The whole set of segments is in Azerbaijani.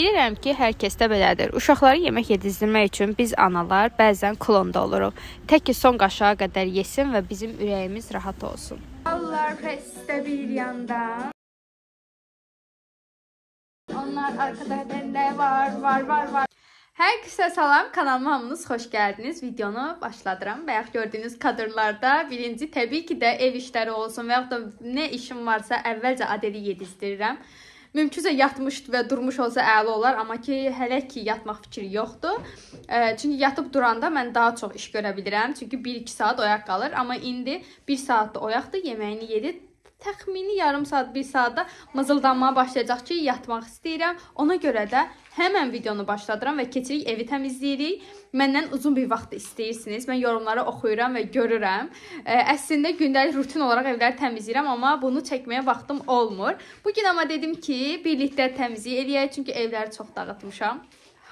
Bilirəm ki, hər kəsdə belədir. Uşaqları yemək yedizdirmək üçün biz analar bəzən klonda oluruq. Tək ki, son qaşığa qədər yesin və bizim ürəyimiz rahat olsun. Allah presdə bir yandan. Onlar arkada bende var. Hər kəsə salam, kanalıma hamınız xoş gəldiniz. Videonu başladıram. Bayaq gördüyünüz kadrlarda birinci təbii ki də ev işləri olsun və yaxud da nə işim varsa əvvəlcə Adeli yedizdirirəm. Mümkünsə yatmış və durmuş olsa əla olar, amma ki hələ ki yatmaq fikri yoxdur. Çünki yatıb duranda mən daha çox iş görə bilirəm. Çünki 1-2 saat oyaq qalır, amma indi 1 saatda oyaqdır, yeməyini yedi. Təxmini yarım saat, 1 saatda mızıldanmaya başlayacaq ki, yatmaq istəyirəm. Ona görə də həmən videonu başladıram və keçirik, evi təmizləyirik. Məndən uzun bir vaxt istəyirsiniz. Mən yorumları oxuyuram və görürəm. Əslində gündəlik rutin olaraq evləri təmizləyirəm, amma bunu çəkməyə vaxtım olmur. Bugün amma dedim ki, birlikdə təmizlik eləyək, çünki evləri çox dağıtmışam.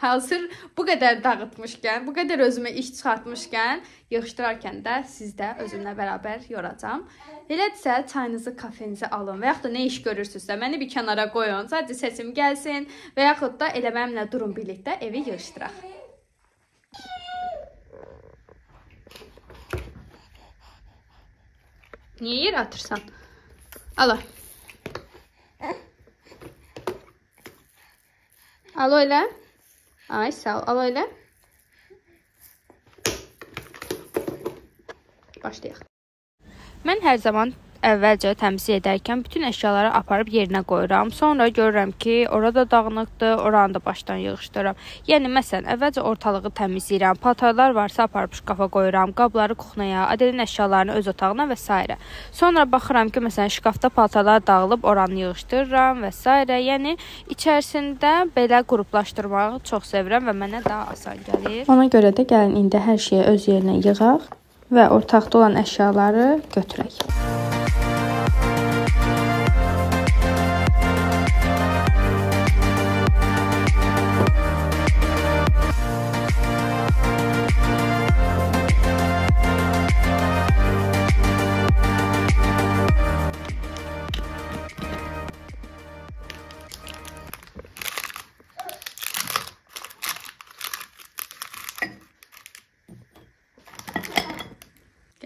Hazır bu qədər dağıtmışkən, bu qədər özümə iş çıxartmışkən, yığışdırarkən də sizdə özümlə bərabər yoracam. Elədirsə, çayınızı, kafenizi alın və yaxud da nə iş görürsünüzsə, məni bir kənara qoyun, sadəcə səsim gəlsin və yaxud da elə mənimlə durun birlikdə evi yığışdıraq. Niyə yer atırsan? Alo. Alo elə. Ay sağ ol. Alo elə. Başlayaq. Mən hər zaman əvvəlcə təmizlik edərkən bütün əşyaları aparıb yerinə qoyuram. Sonra görürəm ki, orada dağınıqdır, oranı da başdan yığışdırıram. Yəni, məsələn, əvvəlcə ortalığı təmizləyirəm. Paltarlar varsa aparıb şkafa qoyuram, qabları kuxnaya, Adelin əşyalarını öz otağına və s. Sonra baxıram ki, məsələn, şkafda paltarlar dağılıb, oranı yığışdırıram və s. Yəni, içərisində belə qruplaşdırmağı çox sevirəm və mənə daha asan gəlir. Ona görə də gəlin indi hər şeyi öz yerinə yığaq və ortaqda olan əşyaları götürək.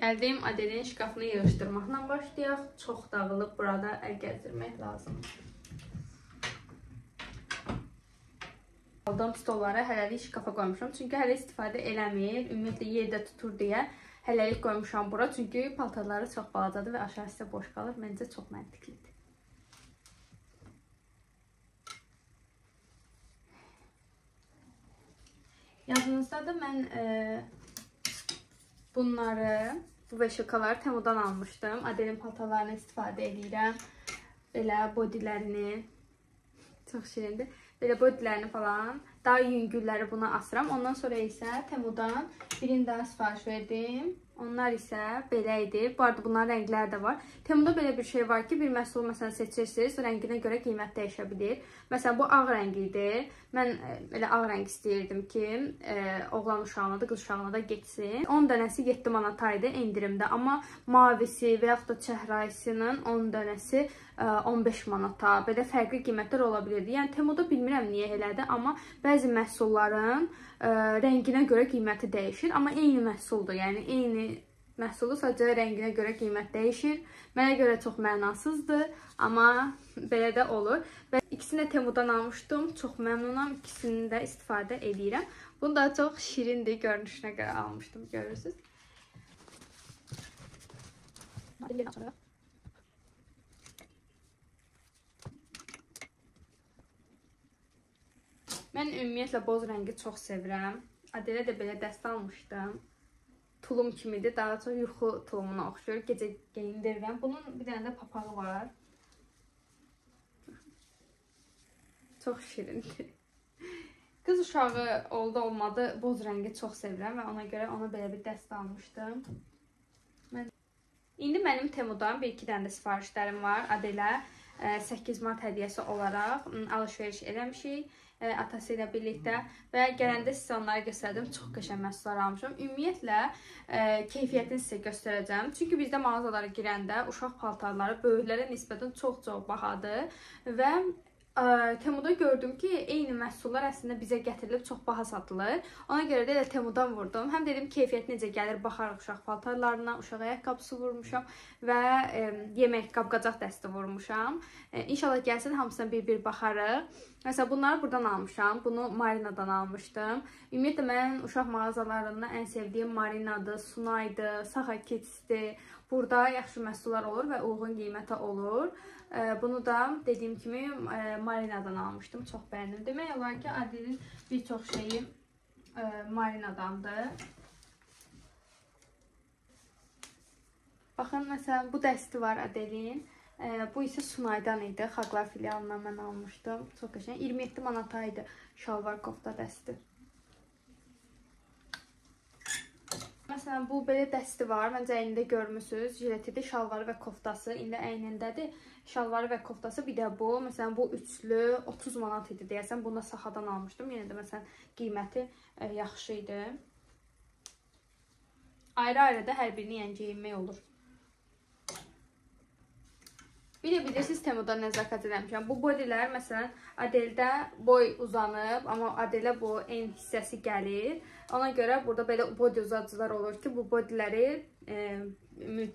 Gəldim, Adelin şkafını yığışdırmaqla başlayaq. Çox dağılıb, burada əl gəzdirmək lazımdır. Aldığım stolları hələlik şkafa qoymuşam. Çünki hələ istifadə eləmir, ümumiyyətlə yerdə tutur deyə hələlik qoymuşam bura. Çünki paltarları çox balacadır və aşağı hissə boş qalır. Məncə çox məntiqlidir. Yadınızdadır, mən bunları, bu veşikaları Temu'dan almışdım. Adelin paltarlarını istifadə edirəm. Belə bodilərini, çox şirindir. Belə bodilərini falan, daha yüngülləri buna asıram. Ondan sonra isə Temu'dan birini daha sifariş verdim. Onlar isə belə idi. Bu arada bunların rəngləri də var. Temu'da belə bir şey var ki, bir məhsulu məsələn seçirsiniz, rənginə görə qiymət dəyişə bilir. Məsələn, bu ağ rəng idi. Mən elə ağ rəng istəyirdim ki, oğlan uşağına da, qız uşağına da geçsin. 10 dənəsi 7 manata idi endirimdə. Amma mavisi və yaxud da çəhrayısının 10 dənəsi 15 manata. Belə fərqli qiymətlər ola bilirdi. Yəni, Temu'da bilmirəm niyə elədi, amma bəzi məhsulların rənginə görə qiyməti dəyişir. Amma eyni məhsuldur. Yəni, eyni məhsulu sadəcə rənginə görə qiymət dəyişir. Mənə görə çox mənasızdır. Amma belə də olur. Və ikisini də Temu'dan almışdım. Çox məmnunam. İkisini də istifadə edirəm. Bunu da çox şirindir. Görünüşünə görə almışdım. Görürsünüz. Mən ümumiyyətlə boz rəngi çox sevirəm. Adelə də belə dəst almışdım. Tulum kimidir. Daha çox yuxu tulumuna oxşuyur. Gecə geyindirirəm. Bunun bir dənə də papağı var. Çox şirindir. Qız uşağı oldu olmadı boz rəngi çox sevirəm və ona görə ona belə bir dəst almışdım. İndi mənim Temu'dan 1-2 dənə də sifarişlərim var. Adelə 8 mart hədiyyəsi olaraq alış-veriş eləmişik. Atası ilə birlikdə və gələndə sizə onları göstərdim. Çox qəşəng məhsullar almışam. Ümumiyyətlə, keyfiyyətini sizə göstərəcəm. Çünki bizdə mağazalara girəndə uşaq paltarları böyüklərə nisbətən çox bahadır və Temuda gördüm ki, eyni məhsullar əslində bizə gətirilib çox baha satılır. Ona görə də elə Temudan vurdum. Həm dedim keyfiyyət necə gəlir, baxarıq uşaq paltarlarına, uşaq ayaqqabısı vurmuşam və yemək qab-qacaq dəsti vurmuşam. İnşallah gəlsin, hamısına bir-bir baxarıq. Məsələn, bunları buradan almışam. Bunu Marinadan almışdım. Ümumiyyətlə, mən uşaq mağazalarında ən sevdiyim Marinadır, Sunaydır, Saxa Kids'dir. Burada yaxşı məhsullar olur və uyğun qiymətə olur. Bunu da dediyim kimi Marinadan almışdım. Çox bəyəndim. Demək olar ki, Adelin bir çox şeyi Marinadandır. Baxın, məsələn, bu dəsti var Adelin. Bu isə Sunaydan idi. Xalqlar filialından mən almışdım. Çox qəşəng. 27 manata idi şalvar kofta dəsti. Məsələn, bu belə dəsti var. Məncə əynində görmüsünüz. Jiletidir, şalvarı və koftası. İndi əynindədir. Şalvarı və koftası. Bir də bu. Məsələn, bu üçlü 30 manat idi deyəsən. Bunu da Saxadan almışdım. Yenə də məsələn, qiyməti yaxşı idi. Ayrı-ayrı da hər birini yəni geyinmək olur. Bir də bilirsiniz, Temuda nəzakət eləmişəm. Bu bodilər, məsələn, Adeldə boy uzanıb, amma Adelə bu en hissəsi gəlir. Ona görə burada belə body uzadıcılar olur ki, bu bodyləri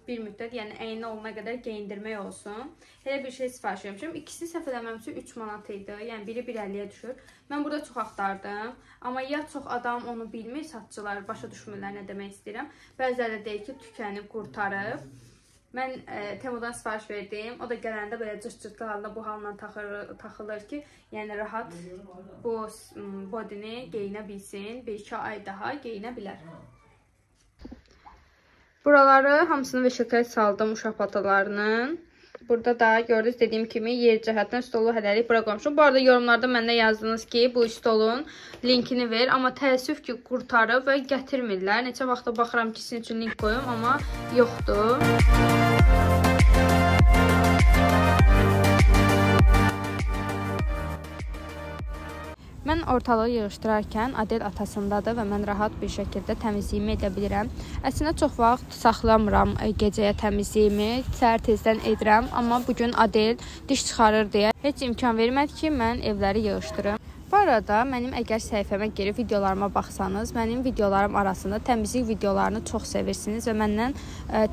bir müddət, yəni əyni olana qədər geyindirmək olsun. Elə bir şey sifariş etmişəm. İkisi səhv eləməmişəm 3 manat idi. Yəni biri 1.50-yə düşür. Mən burada çox axtardım. Amma ya çox adam onu bilmir, satçılar başa düşmürlər nə demək istəyirəm. Bəziləri deyir ki, tükənib, qurtarıb. Mən Temudan sifariş verdim. O da gələndə belə cırt-cırtlı halda bu halına taxılır ki, yəni rahat bu bodini geyinə bilsin. 1-2 ay daha geyinə bilər. Buraları hamısını veşəkə saldım uşaq paltarlarının. Burada da gördünüz, dediyim kimi yer cəhətdən stolu hələlik bura qoymuşum. Bu arada yorumlarda məndə yazdınız ki, bu stolun linkini ver. Amma təəssüf ki, qurtarıb və gətirmirlər. Neçə vaxta baxıram ki, sizin üçün link qoyum, amma yoxdur. Mən ortalığı yığışdırarkən Adel atasındadır və mən rahat bir şəkildə təmizliyimi edə bilirəm. Əslində çox vaxt saxlamıram gecəyə təmizliyimi, səhər tezdən edirəm. Amma bugün Adel diş çıxarır deyə heç imkan vermədi ki, mən evləri yığışdırım. Bu arada mənim əgər səhifəmə girib videolarıma baxsanız, mənim videolarım arasında təmizlik videolarını çox sevirsiniz və məndən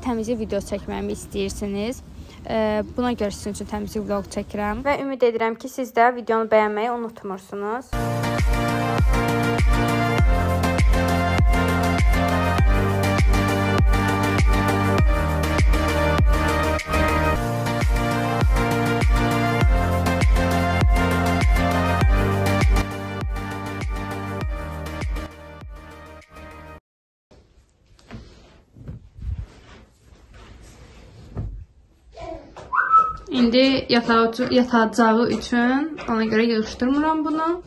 təmizlik video çəkməyimi istəyirsiniz. Buna görə sizin üçün təmizlik vlog çəkirəm və ümid edirəm ki, siz də videonu bəyənməyi unutmursunuz. İndi yatacağı üçün ona görə yığışdırmıram bunu.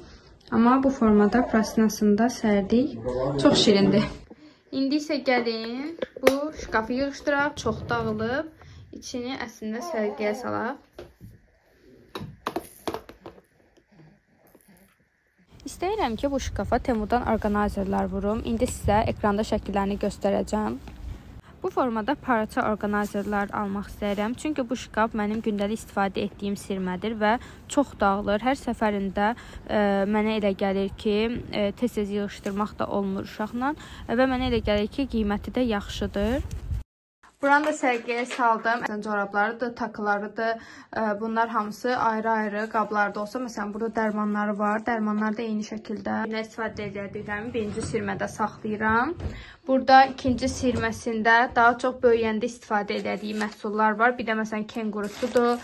Amma bu formada plastinasında sərdik. Çox şirindir. İndi isə gəlin bu şkafı yığışdıraq. Çox dağılıb. İçini əslində sərgiyə salaq. İstəyirəm ki, bu şkafa Temudan orqanayzerlər vurum. İndi sizə ekranda şəkillərini göstərəcəm. Bu formada parça orqanayzerlər almaq istəyirəm. Çünki bu şkaf mənim gündəlik istifadə etdiyim sirmədir və çox dağılır. Hər səfərində mənə elə gəlir ki, tez-tez yığışdırmaq da olmur uşaqla və mənə elə gəlir ki, qiyməti də yaxşıdır. Buranı da sərgiyə saldım. Corablarıdır, takılarıdır. Bunlar hamısı ayrı-ayrı qablarda olsa, məsələn, burada dərmanları var. Dərmanları da eyni şəkildə istifadə edəcəklərimi birinci sirmədə saxlayıram. Burada ikinci sirməsində daha çox böyüyəndə istifadə edəcəyi məhsullar var. Bir də məsələn kengurusudur,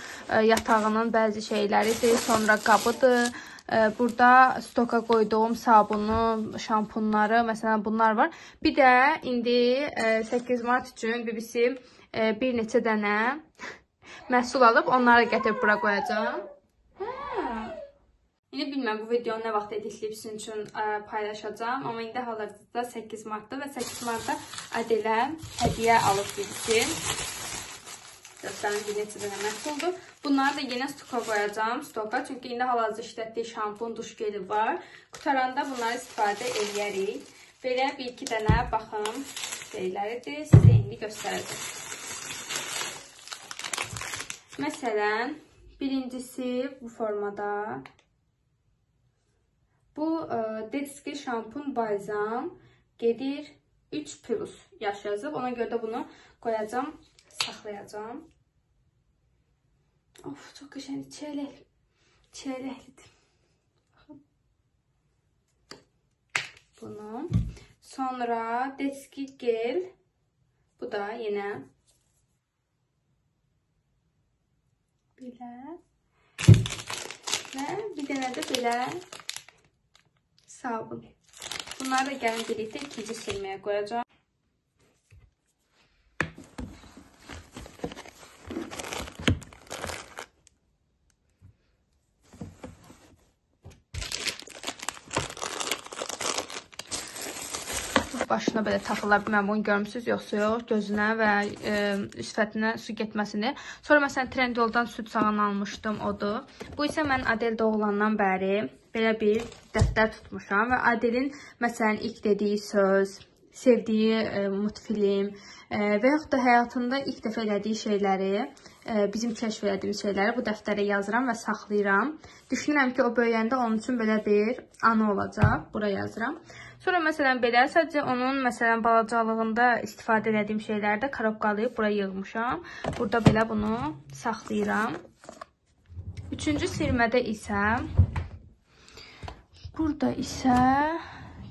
yatağının bəzi şeyləridir, sonra qabıdır. Burada stoka qoyduğum sabunu, şampunları, məsələn bunlar var. Bir də indi 8 mart üçün bibisi bir neçə dənə məhsul alıb onları gətirib bura qoyacağım. İndi bilməm bu videonu nə vaxt editləyib sizin üçün paylaşacağım. Amma indi hal-hazırda 8 martda və 8 martda Adelə hədiyyə alıb bibisi. Göstərim bir neçə dənə məhsuldur. Bunları da yenə stoka qoyacağım. Çünki indi hal-hazırda işlətdiyi şampun, duş geli var. Qutaranda bunları istifadə edərik. Belə bir-iki dənə baxım şeyləridir. Sizə indi göstərəcəm. Məsələn, Birincisi bu formada. Bu Dead Skin şampun balzam gedir 3+ yaş yazıb. Ona görə də bunu qoyacağım, saxlayacağım. Of, çox qəşəngdir. Çiyələklidir. Bunu. Sonra Dead Skin gel. Bu da yenə belə. Və bir dənə də belə sabun. Bunları da gəlin birlikdə ikinci silməyə qoyacağım. Başına belə taxılar. Mən bunu görmüsünüz, yoxsa yox. Gözünə və sifətinə su getməsini. Sonra məsələn Trendyoldan süd sağan almışdım, odur. Bu isə mən Adel doğulandan bəri belə bir dəftər tutmuşam və Adelin məsələn ilk dediyi söz, sevdiyi multfilm və yaxud da həyatında ilk dəfə elədiyi şeyləri, bizim kəşf elədiyimiz şeyləri bu dəftərə yazıram və saxlayıram. Düşünürəm ki, o böyüyəndə onun üçün belə bir anı olacaq. Bura yazıram. Sonra məsələn belə sadəcə onun məsələn balacalığında istifadə etdiyim şeyləri də korobkalayıb bura yığmışam. Burada belə bunu saxlayıram. Üçüncü silmədə isə burada isə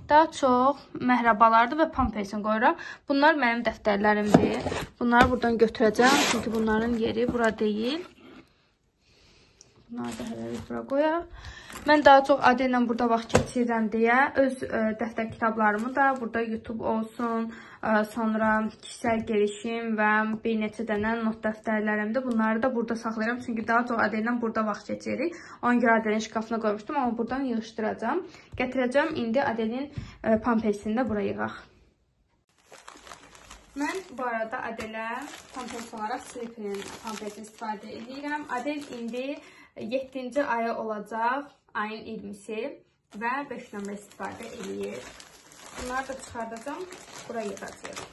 daha çox məhrabalardır və pampersin qoyuram. Bunlar mənim dəftərlərimdir. Bunları buradan götürəcəm. Çünki bunların yeri bura deyil. Bunları da hələ bura qoyaq. Mən daha çox Adellə burada vaxt keçirirəm deyə öz dəftər kitablarımı da burada YouTube olsun, sonra kişisel gelişim və bir neçə dənə not dəftərlərimdə bunları da burada saxlayıram. Çünki daha çox Adellə burada vaxt keçirik. Ona görə Adelin şkafına qoymuşdum, amma buradan yığışdıracağım. Gətirəcəm indi Adelin pampersini də bura yığaq. Mən bu arada Adelə pampers olaraq Sleepy'nin pampersini istifadə edirəm. Adel indi 7-ci aya olacaq, ayın 20-si və 5 nömrə istifadə edir. Bunları da çıxardacağım, bura yığacağım.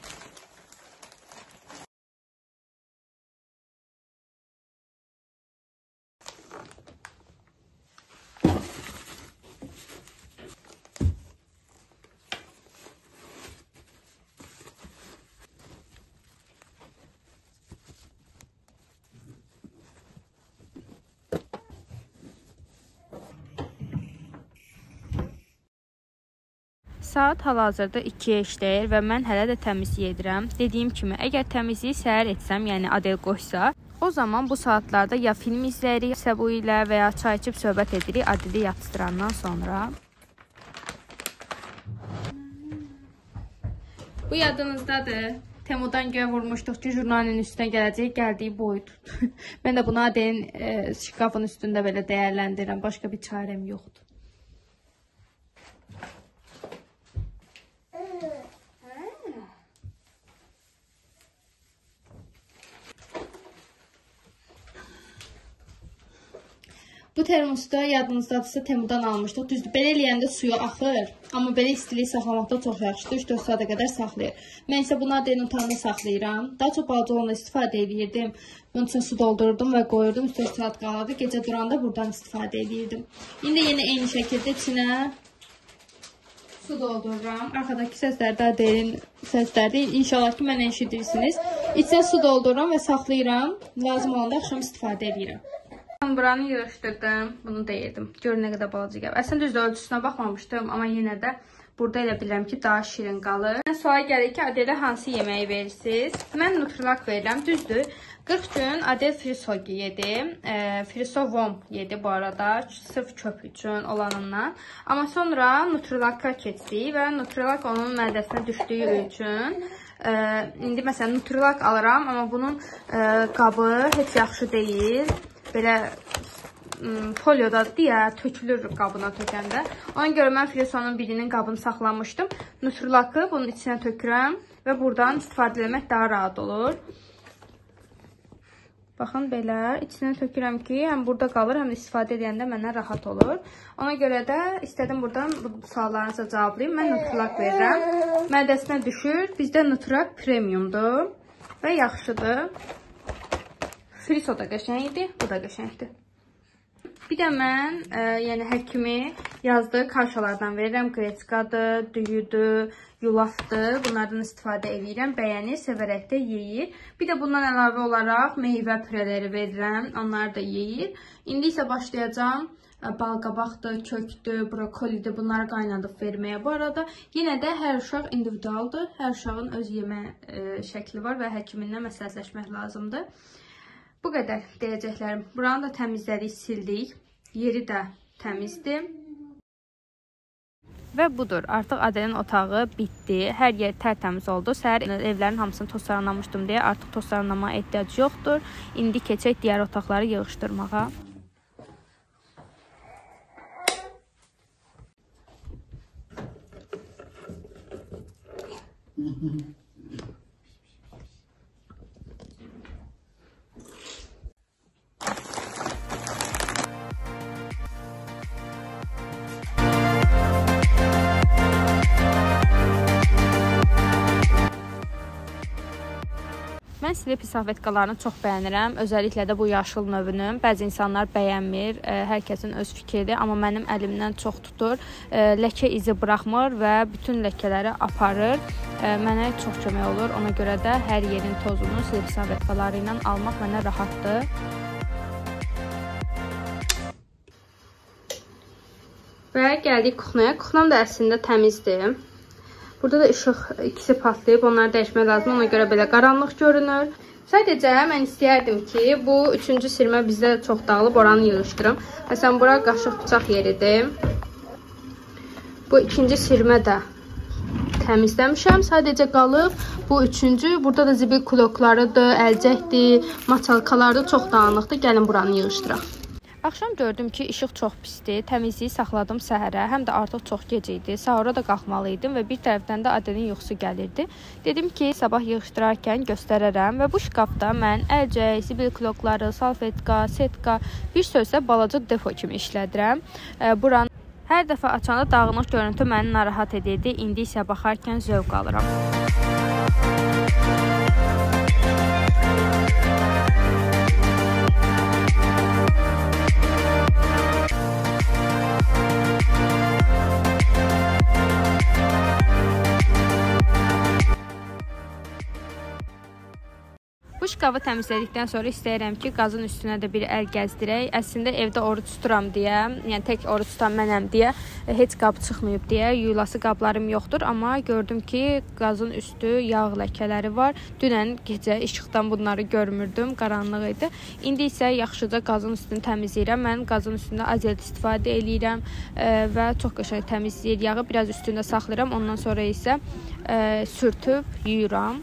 Saat hal-hazırda 2-yə işləyir və mən hələ də təmizlik edirəm. Dediyim kimi, əgər təmizliyi səhər etsəm, yəni Adel qoysa, o zaman bu saatlarda ya film izləyirik Səbu ilə və ya çay içib söhbət edirik Adeli yatıstırandan sonra. Bu yadınızdadır. Temudan göyə vurmuşduq ki, jurnalin üstünə gələcək, gəldiyi boyudur. Mən də bunu Adelin şkafın üstündə belə dəyərləndirirəm. Başqa bir çarəm yoxdur. Bu termosu da yadınızdadırsa Temudan almışdıq. Düzdür, belə eləyəndə suyu axır. Amma belə istilik saxlamaqda çox yaxşıdır. 3-4 saata qədər saxlayır. Mən isə bunu Adelin otağında saxlayıram. Daha çox balaca olanda istifadə edirdim. Bunun üçün su doldururdum və qoyurdum. 3-4 saat qalırdı. Gecə duranda buradan istifadə edirdim. İndi yenə eyni şəkildə içinə su doldururam. Arxadakı səslər də Adelin səslərdir. İnşallah ki, mənə eşidirsiniz. İçinə su doldururam və saxlayıram. Lazım olanda axşam istifadə edirəm. Buranı yığışdırdım. Bunu deyirdim. Görün nə qədər balaca gəlib. Əslində düzdür, ölçüsünə baxmamışdım. Amma yenə də burada elə bilirəm ki, daha şirin qalır. Suala gəlir ki, Adelə hansı yeməyi verirsiniz? Mən Nutrilak verirəm. Düzdür. 40 gün Adel friso yedi. Friso vom yedi bu arada. Sırf köp üçün olanından. Amma sonra Nutrilak'a keçdik və Nutrilak onun mədəsinə düşdüyü üçün indi məsələn Nutrilak alıram. Amma bunun qabı heç yaxşı deyil. Belə folyodadır ya, tökülür qabına tökəndə. Ona görə mən Frisonun birinin qabını saxlamışdım. Nutrilak'ı bunun içinə tökürəm və buradan istifadə etmək daha rahat olur. Baxın belə, içinə tökürəm ki, həm burada qalır, həm də istifadə edəndə mənə rahat olur. Ona görə də istədim buradan bu suallarınıza cavablayayım. Mən Nutrilak verirəm. Mədəsinə düşür. Bizdə Nutrilak premiumdur və yaxşıdır. Friso da qəşəngdir, bu da qəşəngdir. Bir də mən yəni həkimi yazdığı karşalardan verirəm. Qreçkadır, düyüdür, yulafdır. Bunlardan istifadə edirəm. Bəyənir, sevərək də yeyir. Bir də bundan əlavə olaraq meyvə pürələri verirəm. Onları da yeyir. İndi isə başlayacağım. Balqabaqdır, kökdür, brokolidir. Bunları qaynadıb verməyə. Bu arada yenə də hər uşaq individualdır. Hər uşağın öz yemə şəkli var və həkimindən məsləhətləşmək lazımdır. Bu qədər deyəcəklərim. Buranı da təmizlədik, sildik. Yeri də təmizdir. Və budur. Artıq Adelin otağı bitdi. Hər yer tərtəmiz oldu. Səhər evlərin hamısını tozarlamışdım deyə artıq tozarlamaya ehtiyac yoxdur. İndi keçək digər otaqları yığışdırmağa. Mən slip salfetkalarını çox bəyənirəm. Özəlliklə də bu yaşıl növünü. Bəzi insanlar bəyənmir. Hər kəsin öz fikridir. Amma mənim əlimdən çox tutur. Ləkə izi buraxmır və bütün ləkələri aparır. Mənə çox kömək olur. Ona görə də hər yerin tozunu slip salfetkaları ilə almaq mənə rahatdır. Və gəldik kuxnaya. Kuxnam da əslində təmizdir. Burada da işıq ikisi patlayıb, onları dəyişmək lazım, ona görə belə qaranlıq görünür. Sadəcə mən istəyərdim ki, bu 3-cü sirmə bizdə çox dağılıb, oranı yığışdırım. Məsələn, bura qaşıq bıçaq yeridir. Bu 2-ci sirmə də təmizləmişəm, sadəcə qalıb. Bu 3-cü, burada da zibil kuloklarıdır, əlcəkdir, maçalkalardır, çox dağınıqdır. Gəlin buranı yığışdıraq. Axşam gördüm ki, işıq çox pisdir. Təmizliyi saxladım səhərə. Həm də artıq çox gec idi. Sahura da qalxmalı idim və bir tərəfdən də Adelin yuxusu gəlirdi. Dedim ki, sabah yığışdırarkən göstərərəm və bu şkafda mən əlcək, zibil klokları, salfetka, setka, bir sözlə balaca depo kimi işlədirəm. Buranı hər dəfə açanda dağınıq görüntü məni narahat edirdi. İndi isə baxarkən zövq alıram. Bu şkafı təmizlədikdən sonra istəyirəm ki, qazın üstünə də bir əl gəzdirək. Əslində evdə oruç tuturam deyə, yəni tək oruç tutan mənəm deyə, heç qab çıxmayıb deyə yuyulası qablarım yoxdur. Amma gördüm ki, qazın üstü yağ ləkələri var. Dünən gecə işıqdan bunları görmürdüm, qaranlıq idi. İndi isə yaxşıca qazın üstünü təmizləyirəm. Mən qazın üstündə azət istifadə edirəm və çox qəşəng təmizləyir yağı. Biraz üstündə saxlayıram, ondan sonra isə sürtüb yuyuram.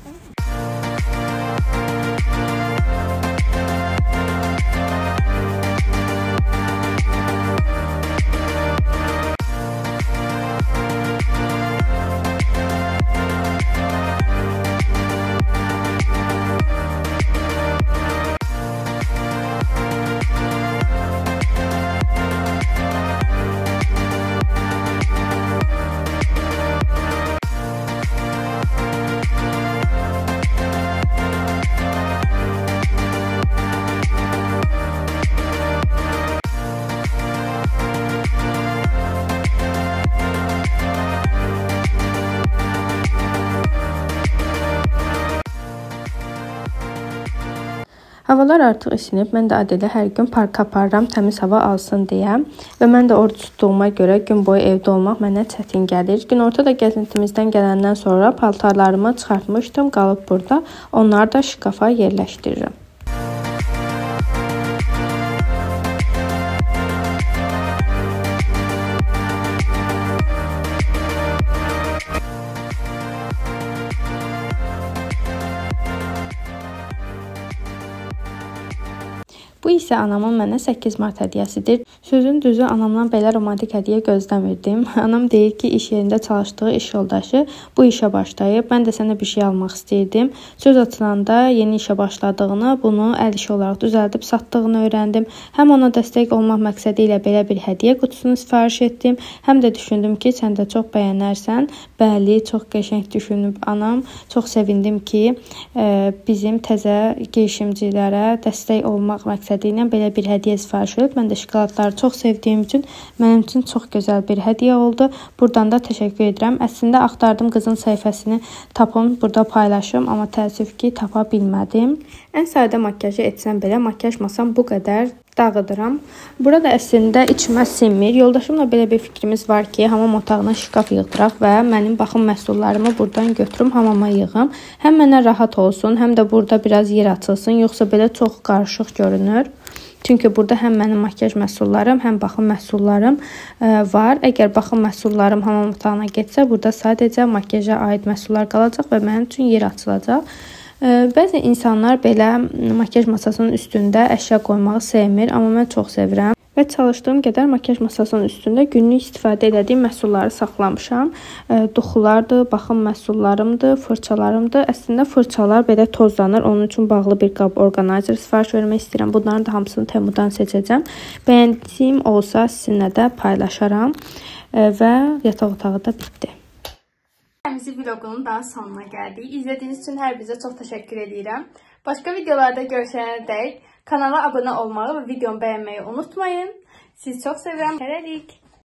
Havalar artıq isinib, mən də Adelə hər gün parka aparıram, təmiz hava alsın deyə. Və mən də oruç tutduğuma görə gün boyu evdə olmaq mənə çətin gəlir. Günortada gəzintimizdən gələndən sonra paltarlarımı çıxartmışdım, qalıb burada. Onları da şkafa yerləşdirirəm. Bu isə anamın mənə 8 mart hədiyyəsidir. Sözün düzü, anamdan belə romantik hədiyyə gözləmirdim. Anam deyir ki, iş yerində çalışdığı iş yoldaşı bu işə başlayıb. Mən də sənə bir şey almaq istəyirdim. Söz açılanda yeni işə başladığını, bunu əl işi olaraq düzəldib satdığını öyrəndim. Həm ona dəstək olmaq məqsədi ilə belə bir hədiyyə qutusunu sifariş etdim. Həm də düşündüm ki, sən də çox bəyənərsən. Bəli, çox qəşəng düşünüb anam. Çox sevindim ki, bizim təzə girişimcilərə dəstək olmaq məqsədi istədiyindən belə bir hədiyyə sifariş edib. Mən də şokoladları çox sevdiyim üçün mənim üçün çox gözəl bir hədiyyə oldu. Buradan da təşəkkür edirəm. Əslində axtardım qızın səhifəsini tapım, burada paylaşım, amma təəssüf ki, tapa bilmədim. Ən sadə makyajı etsəm belə makyaj masam bu qədər dağıdıram. Burada əslində içmə sinmir. Yoldaşımla belə bir fikrimiz var ki, hamam otağına şkaf yığdıraq və mənim baxım məhsullarımı buradan götürüm, hamama yığım. Həm mənə rahat olsun, həm də burada biraz yer açılsın. Yoxsa belə çox qarışıq görünür. Çünki burada həm mənim makyaj məhsullarım, həm baxım məhsullarım var. Əgər baxım məhsullarım hamam otağına getsə, burada sadəcə makyaja aid məhsullar qalacaq və mənim üçün yer açılacaq. Bəzi insanlar belə makyaj masasının üstündə əşya qoymağı sevmir, amma mən çox sevirəm. Və çalışdığım qədər makyaj masasının üstündə günlük istifadə etdiyim məhsulları saxlamışam. Duxulardır, baxım məhsullarımdır, fırçalarımdır. Əslində fırçalar belə tozlanır, onun üçün bağlı bir qab orqanayzer sifariş vermək istəyirəm. Bunların da hamısını Temudan seçəcəm. Bəyəndiyim olsa sizinlə də paylaşaram və yataq otağı da bitdi. Təmizi vlogunun daha sonuna gəldik. İzlədiyiniz üçün hər birinizə çox təşəkkür edirəm. Başqa videolarda görüşənə dək kanala abunə olmağı və videomu bəyənməyi unutmayın. Sizi çox sevirəm. Hələlik.